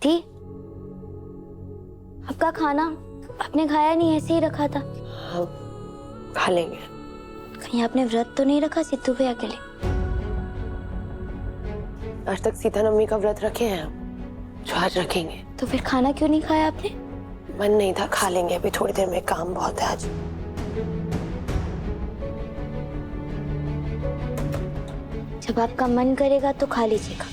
सिद्धि, आपका खाना आपने खाया नहीं, ऐसे ही रखा था। हाँ, खा लेंगे। कहीं आपने व्रत तो नहीं रखा सिद्धू भैया के लिए? आज तक सीता नवमी का व्रत रखे हैं हम, जो आज रखेंगे। तो फिर खाना क्यों नहीं खाया आपने? मन नहीं था, खा लेंगे अभी थोड़ी देर में, काम बहुत है आज। जब आपका मन करेगा तो खा लीजिएगा।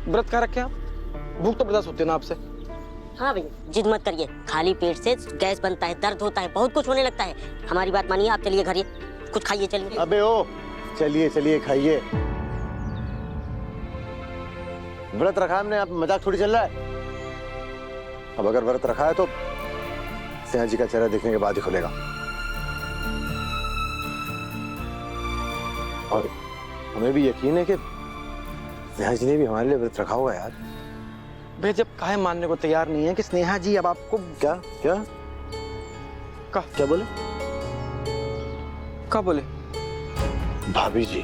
व्रत कहाँ रखे आप? भूख तो बर्दाश्त होती है ना आपसे? हाँ भैया, जिद मत करिए। खाली पेट से गैस बनता है, दर्द होता है, बहुत कुछ होने लगता है। हमारी बात मानिए, आप चलिए घर, कुछ खाइए, चलिए। अबे ओ, चलिए चलिए खाइए। व्रत रखा हमने, आप मजाक थोड़ी चल रहा है। अब अगर व्रत रखा है तो सिंहा जी का चेहरा देखने के बाद ही खुलेगा। और हमें भी यकीन है कि स्नेहा जी ने भी हमारे लिए व्रत रखा हुआ है यार। भैया जब काहे मानने को तैयार नहीं है कि स्नेहा जी अब आपको क्या क्या क्या बोले? क्या बोले? भाभी जी,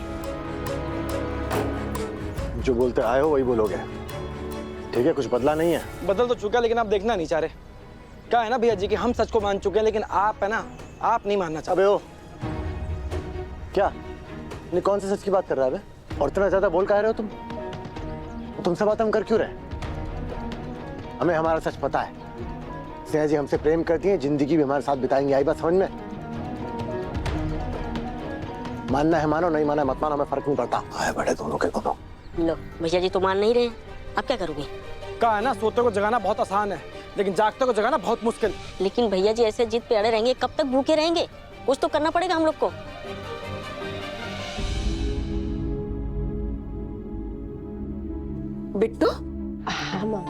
जो बोलते आए हो वही बोलोगे, ठीक है? कुछ बदला नहीं है। बदल तो चुका, लेकिन आप देखना नहीं चाह रहे। क्या है ना भैया जी कि हम सच को मान चुके हैं, लेकिन आप है ना, आप नहीं मानना चाहते। अबे ओ, क्या नहीं, कौन से सच की बात कर रहा है बे? और इतना ज्यादा बोल कह रहे हो तुम? तुमसे बात हम कर क्यों रहे? हमें हमारा सच पता है। स्नेहा जी हमसे प्रेम करती हैं, जिंदगी भी हमारे साथ बिताएंगी। आई बात समझ में? मानना है मानो, नहीं माना है मत मानो, हमें फर्क नहीं पड़ता। आए बड़े दोनों के दोनों। लो भैया जी तो मान नहीं रहे, अब क्या करोगे? क्या है ना, सोते को जगाना बहुत आसान है, लेकिन जागते को जगाना बहुत मुश्किल। लेकिन भैया जी ऐसे जिद पे अड़े रहेंगे, कब तक भूखे रहेंगे? कुछ तो करना पड़ेगा हम लोग को। बिट्टू, हाँ माँ।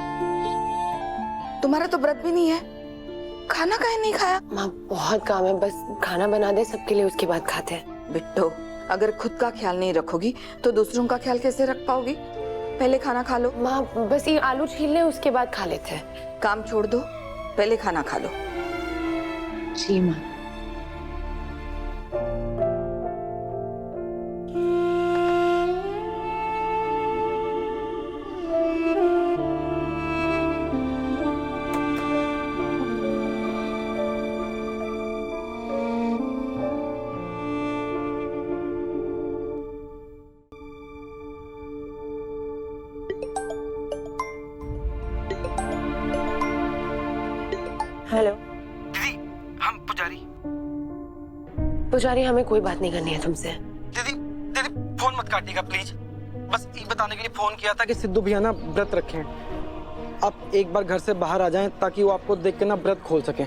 तुम्हारा तो व्रत भी नहीं है, खाना काहे नहीं खाया? माँ बहुत काम है, बस खाना बना दे सबके लिए, उसके बाद खाते हैं। बिट्टू, अगर खुद का ख्याल नहीं रखोगी तो दूसरों का ख्याल कैसे रख पाओगी? पहले खाना खा लो। माँ बस ये आलू छील ले, उसके बाद खा लेते हैं। काम छोड़ दो, पहले खाना खा लो। जी माँ। हेलो दीदी, हम पुजारी, हमें कोई बात नहीं करनी है तुमसे। दीदी दीदी फोन मत काटिएगा प्लीज। बस ये बताने के लिए फोन किया था कि सिद्धू भैया ना व्रत रखे हैं। आप एक बार घर से बाहर आ जाएं ताकि वो आपको देख के ना व्रत खोल सकें।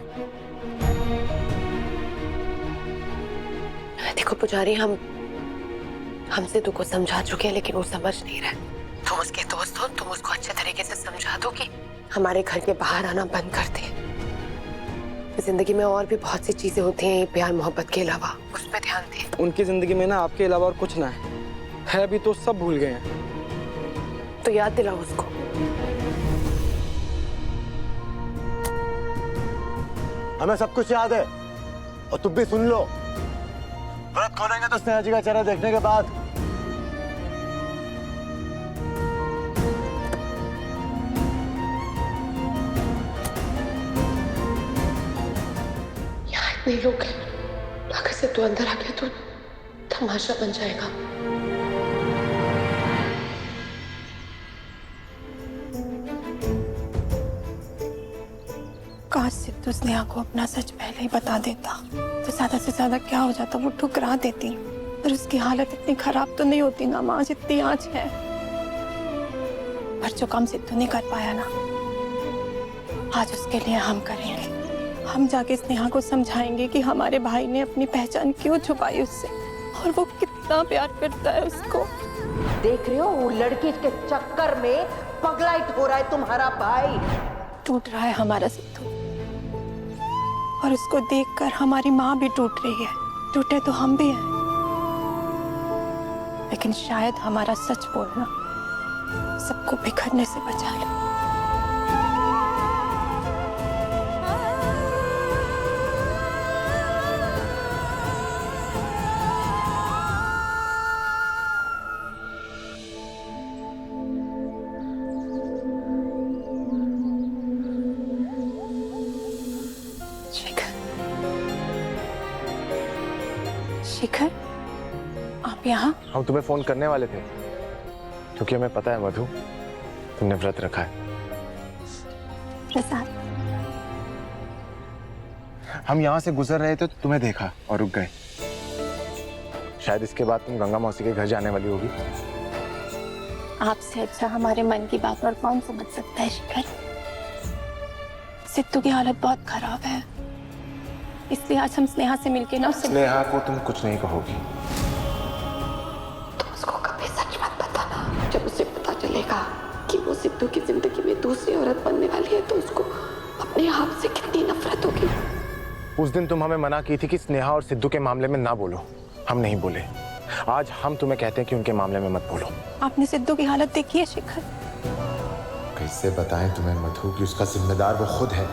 देखो पुजारी, हम सिद्धू को समझा चुके हैं, लेकिन वो समझ नहीं रहे। तुम उसके दोस्त हो, तुम उसको अच्छे तरीके से समझा दो कि हमारे घर के बाहर आना बंद कर दे। जिंदगी में और भी बहुत सी चीजें होती हैं प्यार मोहब्बत के अलावा, उस पर ध्यान दे। उनकी जिंदगी में ना आपके अलावा और कुछ ना है अभी तो सब भूल गए हैं। तो याद दिलाओ उसको। हमें सब कुछ याद है, और तुम भी सुन लो। व्रत खोलेंगे तो स्नेहा जी का चेहरा देखने के बाद। नहीं लोग, अगर से तू अंदर आ गया तो तमाशा बन जाएगा। काश सिद्धू स्नेहा को अपना सच पहले ही बता देता तो ज्यादा से ज्यादा क्या हो जाता, वो ठुकरा देती। पर उसकी हालत इतनी खराब तो नहीं होती ना माँ, जितनी आज है। पर जो काम सिद्धू नहीं कर पाया ना, आज उसके लिए हम करेंगे। हम जाके स्नेहा को समझाएंगे कि हमारे भाई ने अपनी पहचान क्यों छुपाई उससे, और वो कितना प्यार करता है उसको। देख रहे हो, वो लड़की के चक्कर में पगलाइट हो रहा है तुम्हारा भाई। टूट रहा है हमारा सिद्धू, और उसको देखकर हमारी माँ भी टूट रही है। टूटे तो हम भी हैं, लेकिन शायद हमारा सच बोलना सबको बिखरने से बचा ले। शिखर, आप यहाँ? हम तुम्हें फोन करने वाले थे क्योंकि हमें पता है मधु, तुमने व्रत रखा है। प्रसाद। हम यहाँ से गुजर रहे थे तो तुम्हें देखा और रुक गए। शायद इसके बाद तुम गंगा मौसी के घर जाने वाली होगी। आपसे अच्छा हमारे मन की बात और कौन समझ सकता है शिखर। सिद्धू की हालत बहुत खराब है, इसलिए आज हम स्नेहा से मिलके ना उससे। स्नेहा को तुम कुछ नहीं कहोगी। तुम उसको कभी सच मत बताना। जब उसे पता चलेगा कि वो सिद्धू की जिंदगी में दूसरी औरत बनने वाली है तो उसको अपने आप से कितनी नफरत होगी। उस दिन तुम हमें मना की थी कि स्नेहा और सिद्धू के मामले में ना बोलो, हम नहीं बोले। आज हम तुम्हें कहते हैं कि उनके मामले में मत बोलो। आपने सिद्धू की हालत देखी है शिखर? कैसे बताएं तुम्हें मधु कि उसका जिम्मेदार वो खुद है।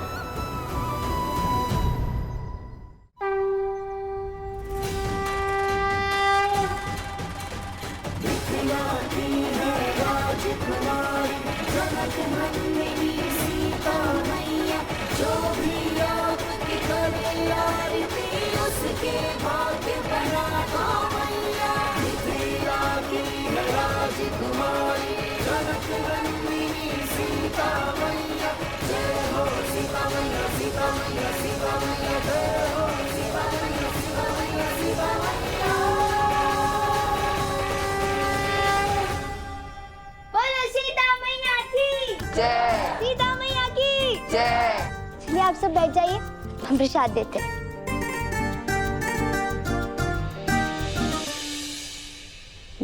बोलो सीता मैया की जय। सीता मैया की जय। चलिए आप सब बैठ जाइए, हम प्रसाद देते हैं।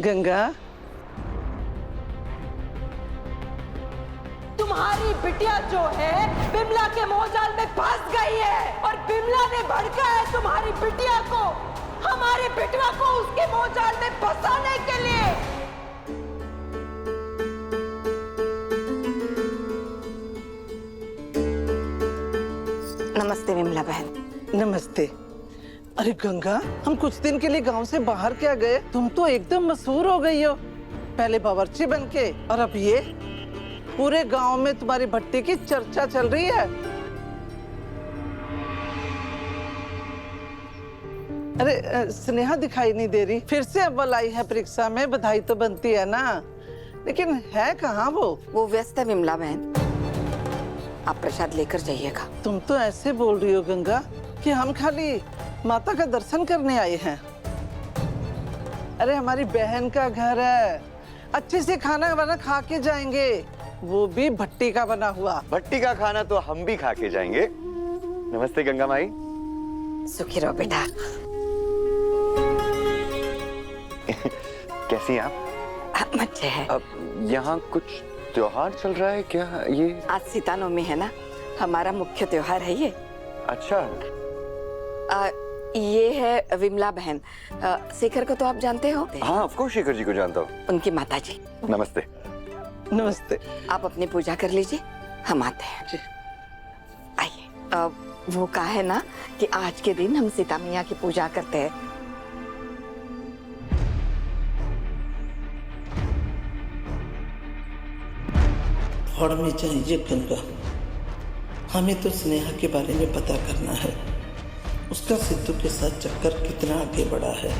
गंगा, तुम्हारी बिटिया जो है बिमला के मोहजाल में फंस गई है और बिमला ने भड़का है तुम्हारी बिटिया को, हमारे बिटवा को उसके मोहजाल में फंसाने के लिए। नमस्ते विमला बहन। नमस्ते। अरे गंगा, हम कुछ दिन के लिए गांव से बाहर क्या गए, तुम तो एकदम मशहूर हो गई हो। पहले बावर्ची बनके और अब ये पूरे गांव में तुम्हारी भट्टी की चर्चा चल रही है। अरे स्नेहा दिखाई नहीं दे रही, फिर से अव्वल आई है परीक्षा में, बधाई तो बनती है ना, लेकिन है कहाँ वो व्यस्त है विमला बहन, आप प्रसाद लेकर जाइएगा। तुम तो ऐसे बोल रही हो गंगा कि हम खाली माता का दर्शन करने आए हैं। अरे हमारी बहन का घर है, अच्छे से खाना वाना खा के जाएंगे, वो भी भट्टी का बना हुआ। भट्टी का खाना तो हम भी खा के जाएंगे। नमस्ते गंगा माई। सुखी रहो बेटा। कैसी हैं आप? अच्छे है। अब यहाँ कुछ त्योहार चल रहा है क्या? ये आज सीता नवमी है ना, हमारा मुख्य त्योहार है ये। अच्छा। ये है विमला बहन, शेखर को तो आप जानते हो? हाँ, ऑफ कोर्स शेखर जी को जानता हूँ। उनकी माता जी। नमस्ते। नमस्ते। आप अपनी पूजा कर लीजिए, हम आते हैं। आइए। वो कहा है ना कि आज के दिन हम सीता मैया की पूजा करते हैं। और में चाहिए गंगा, हमें तो स्नेहा के बारे में पता करना है, उसका सिद्धू के साथ चक्कर कितना आगे बढ़ा है।